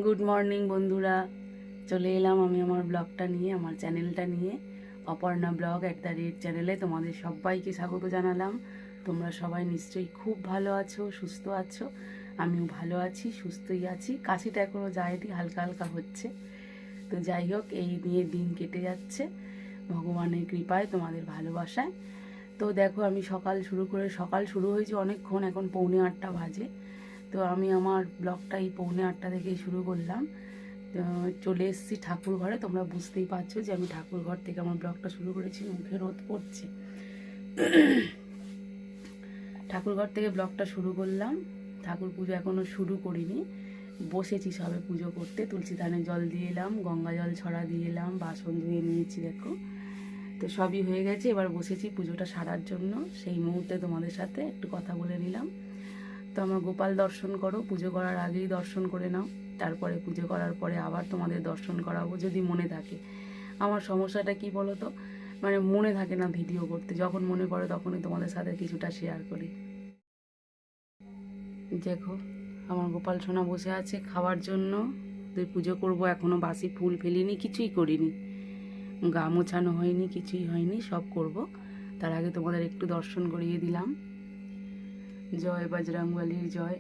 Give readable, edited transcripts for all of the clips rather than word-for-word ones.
Good morning বন্ধুরা, চলে এলাম আমি আমার ব্লগটা নিয়ে, আমার চ্যানেলটা নিয়ে। অপর্ণা ব্লগ চ্যানেলে তোমাদের সবাইকে স্বাগত জানালাম। তোমরা সবাই নিশ্চয়ই খুব ভালো আছো, সুস্থ আছো। আমিও ভালো আছি, সুস্থই আছি। কাশিটা এখনও যায়নি, হালকা হালকা হচ্ছে। তো যাই হোক, এই নিয়ে দিন কেটে যাচ্ছে ভগবানের কৃপায়, তোমাদের ভালোবাসায়। তো দেখো, আমি সকাল শুরু হয়েছে অনেকক্ষণ, এখন 7:45 বাজে। তো আমি আমার ব্লগটা এই 7:45 থেকেই শুরু করলাম। তো চলে এসেছি ঠাকুর ঘরে। তোমরা বুঝতেই পারছো যে আমি ঠাকুর ঘর থেকে আমার ব্লগটা শুরু করেছি। মুখে রোদ পড়ছে। ঠাকুর ঘর থেকে ব্লগটা শুরু করলাম। ঠাকুর পুজো এখনও শুরু করিনি, বসেছি সবে পুজো করতে। তুলসী ধানে জল দিয়ে এলাম, গঙ্গা জল ছড়া দিয়ে এলাম, বাসন ধুয়ে নিয়েছি দেখো। তো সবই হয়ে গেছে, এবার বসেছি পুজোটা সারার জন্য। সেই মুহূর্তে তোমাদের সাথে একটু কথা বলে নিলাম। তো আমার গোপাল দর্শন করো, পুজো করার আগেই দর্শন করে নাও। তারপরে পুজো করার পরে আবার তোমাদের দর্শন করাবো, যদি মনে থাকে। আমার সমস্যাটা কি বলো তো, মানে মনে থাকে না ভিডিও করতে। যখন মনে পড়ে তখনই তোমাদের সাথে কিছুটা শেয়ার করি। দেখো, আমার গোপাল সোনা বসে আছে খাওয়ার জন্য। তুই পুজো করব, এখনও বাসি ফুল ফেলিনি, কিছুই করিনি, গা মোছানো হয়নি, কিছুই হয়নি, সব করব। তার আগে তোমাদের একটু দর্শন করিয়ে দিলাম। জয় বজরংবলীর জয়।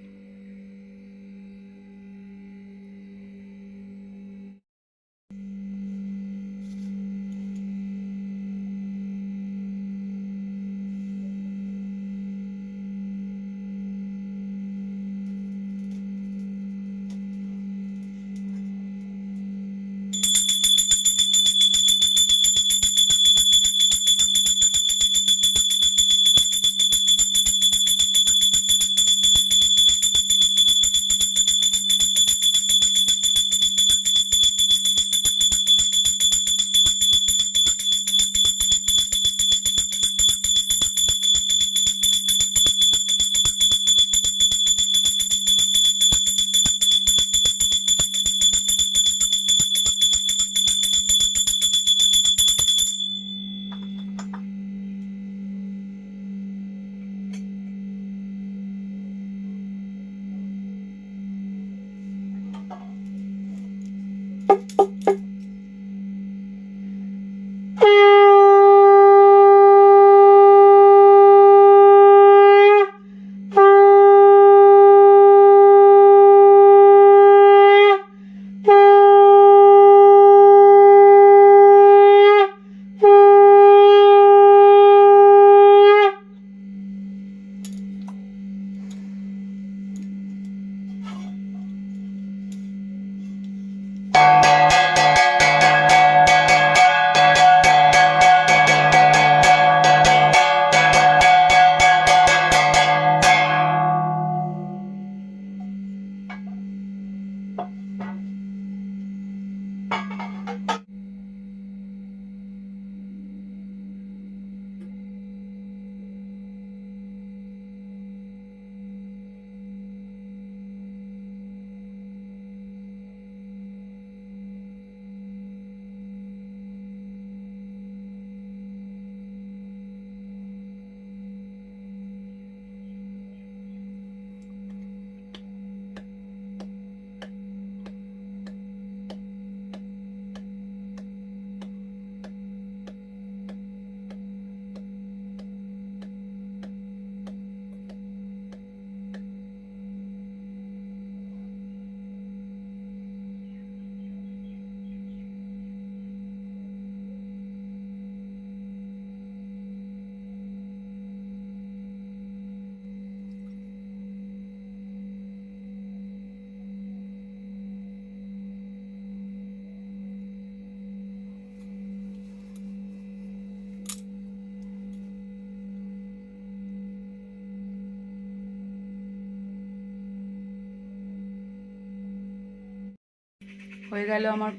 হয়ে গেল আমার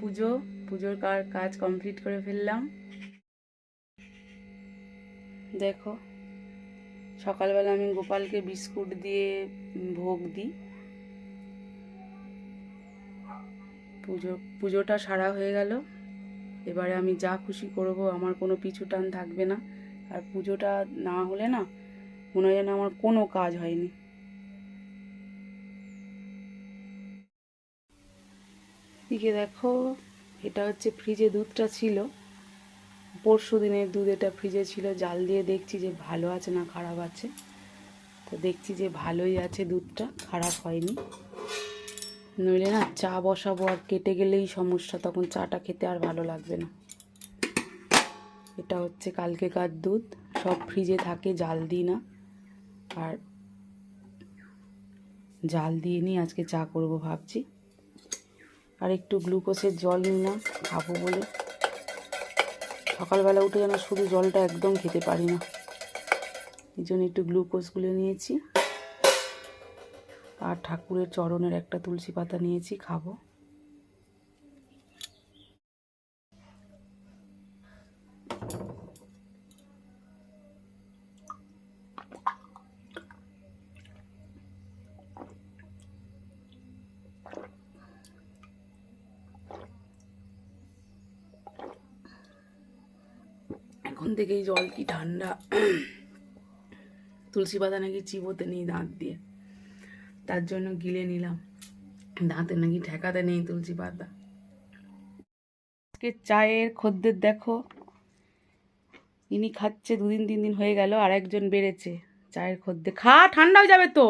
পুজোর কাজ কমপ্লিট করে ফেললাম। দেখো, সকালবেলা আমি গোপালকে বিস্কুট দিয়ে ভোগ দিই। পুজোটা সারা হয়ে গেল। এবারে আমি যা খুশি করব, আমার কোনো পিছু টান থাকবে না। আর পুজোটা না হলে না, মনে হয় যেন আমার কোনো কাজ হয়নি। এদিকে দেখো, এটা হচ্ছে ফ্রিজে দুধটা ছিল, পরশু দিনের দুধ, এটা ফ্রিজে ছিল। জাল দিয়ে দেখছি যে ভালো আছে না খারাপ আছে। তো দেখছি যে ভালোই আছে, দুধটা খারাপ হয়নি। নইলে না চা বসাবো আর কেটে গেলেই সমস্যা, তখন চাটা খেতে আর ভালো লাগবে না। এটা হচ্ছে কালকেকার দুধ, সব ফ্রিজে থাকে, জাল দিই না। আর জাল দিয়ে নিয়ে আজকে চা করব ভাবছি। আর একটু গ্লুকোজের জল নিলাম খাবো বলে। সকালবেলা উঠে যেন শুধু জলটা একদম খেতে পারি না, এই জন্য একটু গ্লুকোজগুলো নিয়েছি। আর ঠাকুরের চরণের একটা তুলসী পাতা নিয়েছি, খাবো। এখন থেকেই জল কি ঠান্ডা। তুলসী পাতা নাকি চিবোতে নেই দাঁত দিয়ে, তার জন্য গিলে নিলাম। দাঁতে নাকি ঠেকাতে নেই তুলসী পাতা। আজকে চায়ের খদ্দের দেখো, ইনি খাচ্ছে, 2-3 দিন হয়ে গেল, আর একজন বেড়েছে চায়ের খদ্দের। খা, ঠান্ডা হয়ে যাবে তো।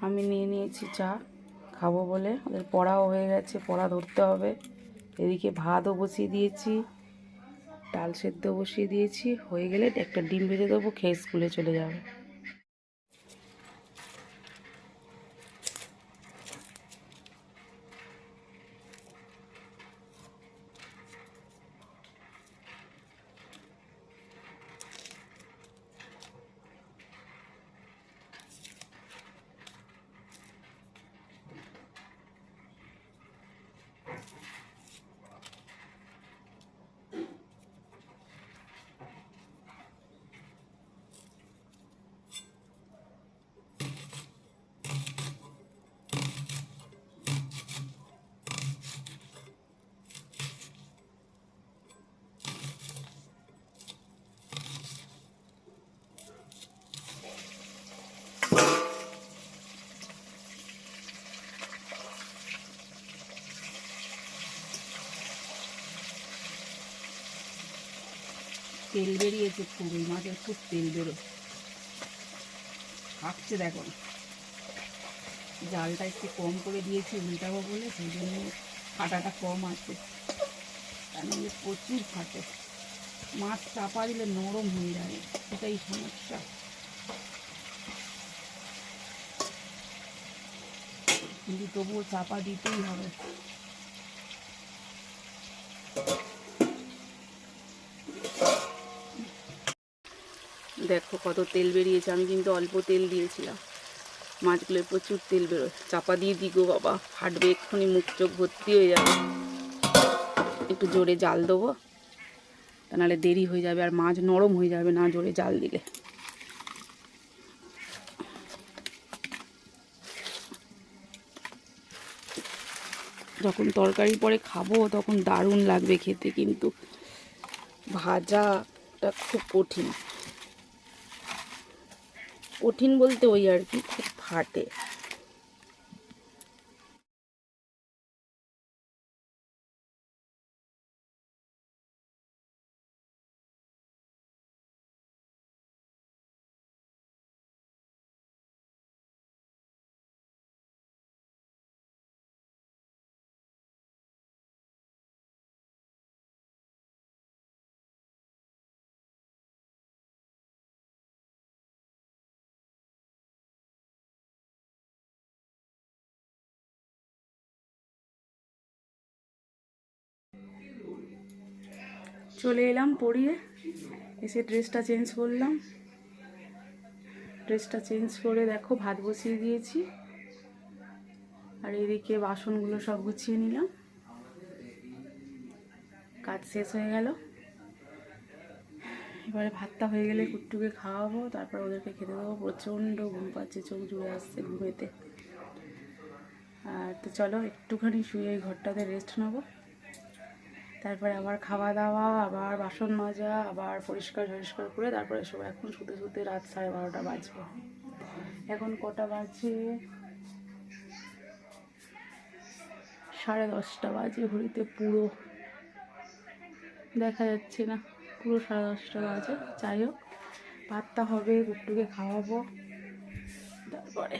আমি নিয়ে নিয়েছি চা, খাবো বলে। ওদের পড়াও হয়ে গেছে, পড়া ধরতে হবে। এদিকে ভাতও বসিয়ে দিয়েছি, ডাল সেদ্ধ বসিয়ে দিয়েছি। হয়ে গেলে একটা ডিম ভেজে দেবো, খেয়ে স্কুলে চলে যাবে। তেল বেরিয়েছে খুব, এই মাছের খুব তেল বেরো খাচ্ছে। দেখো জালটা একটু কম করে দিয়েছি উল্টাবো বলে, সেই জন্য ফাটাটা কম আছে, তাহলে প্রচুর ফাটে। মাছ চাপা দিলে নরম হয়ে যায়, এটাই সমস্যা। কিন্তু তবুও চাপা দিতেই হবে। দেখো কত তেল বেরিয়েছে, আমি কিন্তু অল্প তেল দিয়েছিলাম। মাছগুলোয় প্রচুর তেল বেরোয়। চাপা দিয়ে দিগো বাবা, ফাটবে এক্ষুনি, মুখ চোখ ভর্তি হয়ে যাবে। একটু জোরে জাল দেবো, তা নাহলে দেরি হয়ে যাবে, আর মাছ নরম হয়ে যাবে না জোরে জাল দিলে। যখন তরকারি পরে খাবো তখন দারুণ লাগবে খেতে, কিন্তু ভাজাটা খুব কঠিন। কঠিন বলতে ওই আর কি, খুব ফাটে। চলে এলাম পড়িয়ে, এসে ড্রেসটা চেঞ্জ করলাম। ড্রেসটা চেঞ্জ করে দেখো ভাত বসিয়ে দিয়েছি, আর এদিকে বাসনগুলো সব গুছিয়ে নিলাম। কাজ শেষ হয়ে গেল। এবারে ভাতটা হয়ে গেলে কুট্টুকে খাওয়াবো, তারপর ওদেরকে খেতে দেবো। প্রচণ্ড ঘুম পাচ্ছে, চোখ জুড়ে আসছে ঘুমেতে। আর তো চলো একটুখানি শুয়ে এই ঘরটাতে রেস্ট নেবো, তারপরে আবার খাওয়া দাওয়া, আবার বাসন মাজা, আবার পরিষ্কার করে তারপরে সব। এখন শুতে শুতে রাত 12:30 বাজবে। এখন কটা বাজে, 10:30 বাজে, ঘড়িতে পুরো দেখা যাচ্ছে না, পুরো 10:30 বাজে। যাই হোক, ভাতটা হবে, গুট্টুকে খাওয়াবো, তারপরে